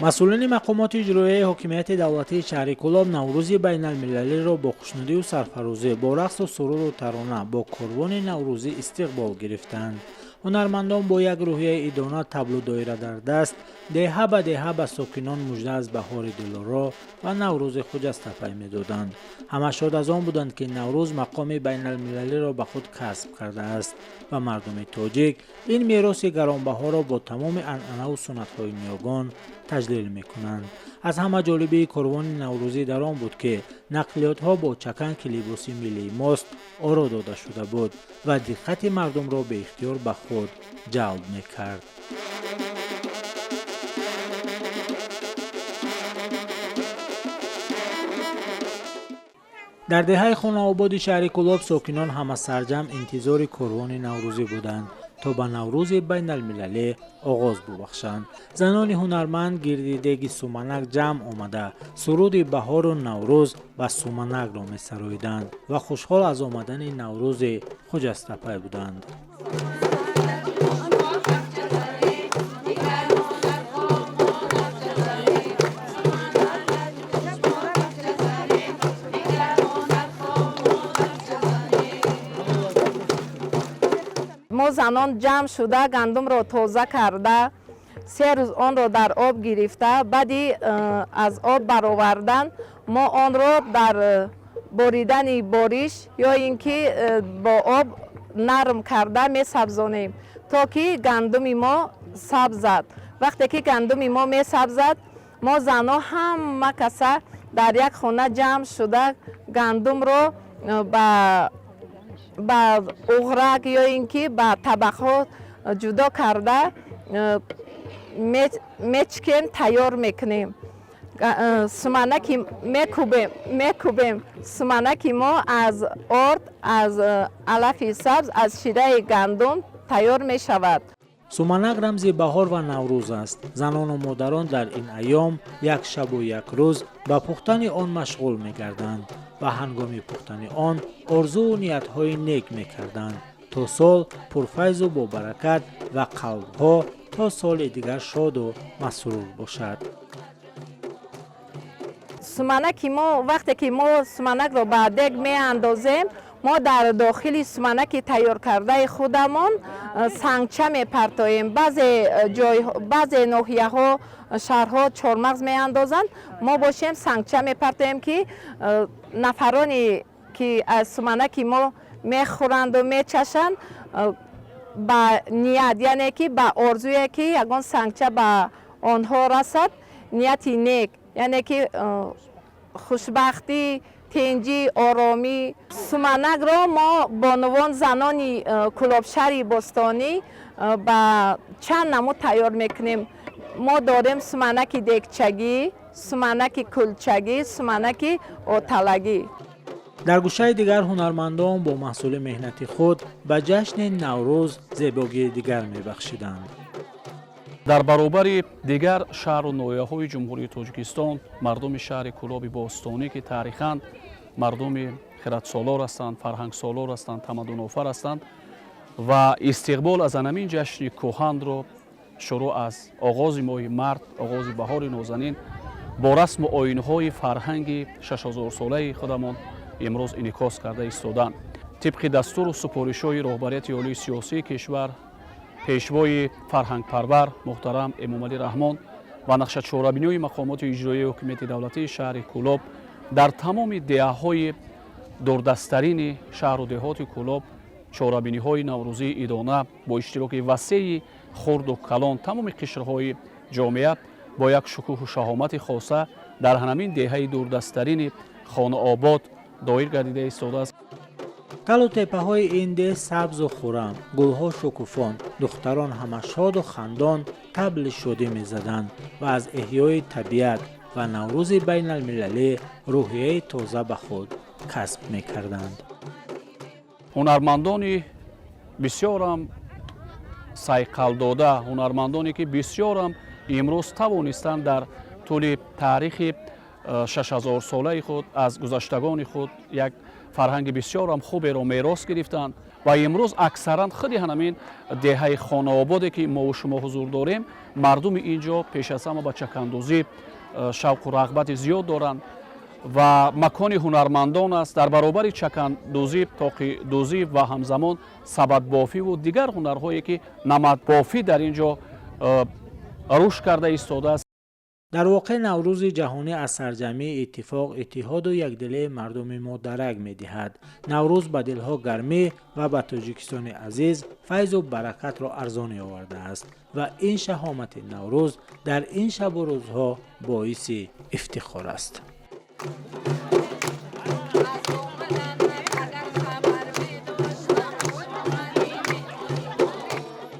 مسئولین مقامات اجرایی حاکمیت دولتی شهر کلاب نوروز بین المللی را با خوشنودی و سرفروزی با رقص و سرود و ترانه با کاروان نوروزی استقبال گرفتند. هنرمندان با یک روحیه ایدانه تابلو دایره در دست دهه به دهه به ساکنان مژده از بهار دلارا و نوروز خجسته می‌دادند. همه شاد از آن بودند که نوروز مقام بین المللی را به خود کسب کرده است و مردم تاجیک این میراث گرانبها را با تمام عنعنه و سنت‌های نیاگان تجلیل می‌کنند. از همه جالبی کاروان نوروزی در آن بود که نقلیات‌ها با چکنک لباسی ملی ماست آرا داده شده بود و دقت مردم را به اختیار به خود جلب می‌کرد. در دهه خانه آباد شهر کلاب ساکنان همه سرجم انتظار کاروان نوروزی بودند تا به نوروز بین المللی آغاز ببخشند. زنان هنرمند گرد دیگ سومنک جمع آمده سرود بهار و نوروز و سومنک را می سراییدند و خوشحال از آمدن نوروز خجسته بودند. ما زنان جمع شده گندم را تازه کرده 3 روز آن را در آب گرفته بعدی از آب برآوردن ما آن را در باریدن بارش یا اینکه با آب نرم کرده می سبزانیم تا که گندم ما سبزد. وقتی که گندم ما می سبزد ما زنان همه کسا در یک خانه جمع شده گندم را با اغرق یا اینکه با طبقات جدا کرده میچکیم تیار میکنیم. سمنکی میکوبیم سمنکی ما از آرد از علف سبز از شیره گندم تیار میشود. سومنک رمز بهار و نوروز است. زنان و مادران در این ایام یک شب و یک روز به پختن آن مشغول می‌گردند و هنگام پختن آن آرزو و نیت‌های نیک می‌کردند تا سال پرفیض و با برکت و قلب‌ها تا سال دیگر شاد و مسرور باشد. سومنک ما وقتی که ما سومنک را به دیگ می‌اندازیم ما در داخل سومنک تیار کرده خودمان سنگچه می‌پرتاییم. بعضی ناحیه‌ها شهرها چهارمغز می‌اندازند ما باشیم سنگچه می‌پرتاییم که نفرانی که از سومنک ما می‌خورند و می‌چشند با نیت یعنی که با آرزویی که یگان سنگچه به آنها رسد نیتی نیک یعنی که خوشبختی تنجی آرامی. سومنک را ما بانوان زنان کلابشهر باستانی با چند نمود تیار میکنیم. ما داریم سومنک دیگچگی، سومنک کلچگی، سومنک آتلگی. در گوشه دیگر هنرمندان با محصول مهنتی خود به جشن نوروز زیبایی دیگر میبخشیدند. در برابر دیگر شهر و نویاهای جمهوری تاجیکستان مردم شهر کلاب باستانی که تاریخاً مردم خردسالار هستند، فرهنگ سالار هستند، تمدن آفر هستند و استقبال از همین جشن کهن را شروع از آغاز ماه مارت، آغاز بهار نازنین با رسم و آیین‌های فرهنگ 6000 ساله خودمان امروز انعکاس کرده ایستادند. طبق دستور و سپارش‌های رهبریت عالی سیاسی کشور پیشوای فرهنگ پرور محترم امامعلی رحمان و نقشه چهاربینی مقامات اجرایی حکومت دولتی شهر کلاب در تمام دهه‌های دوردستترین شهر و دهات کلاب چهاربینی‌های نوروزی ایدانه با اشتراک وسیع خرد و کلان تمام قشرهای جامعه با یک شکوه و شهامت خاصه در همین دهه دوردستترین خانه آباد دایر گردیده ایستاده است. تل و تپه های این ده سبز و خرم، گلها شکوفان، دختران همه شاد و خندان طبل شادی می زدند و از احیای طبیعت و نوروز بین المللی روحیه تازه به خود کسب می کردند. هنرمندان بسیارم سایقل داده، هنرمندانی که بسیارم امروز توانستند در طول تاریخ 6000 ساله خود از گذشتگان خود یک فرهنگ بسیار هم خوبی را میراث گرفتند و امروز اکثرا خیلی همین دهه خانه آبادی که ما و شما حضور داریم مردم اینجا پیش از همه به چکاندوزی شوق و رغبت زیاد دارند و مکان هنرمندان است در برابر چکاندوزی، تاقی‌دوزی و همزمان سبد بافی و دیگر هنرهایی که نمد بافی در اینجا رشد کرده ایستاده است. در واقع نوروز جهانی از سرجمعی اتفاق، اتحاد و یکدلی مردم ما درک می‌دهد. نوروز به دلها گرمی و به تاجیکستان عزیز فیض و برکت را ارزانی آورده است و این شهامت نوروز در این شب و روزها باعث افتخار است.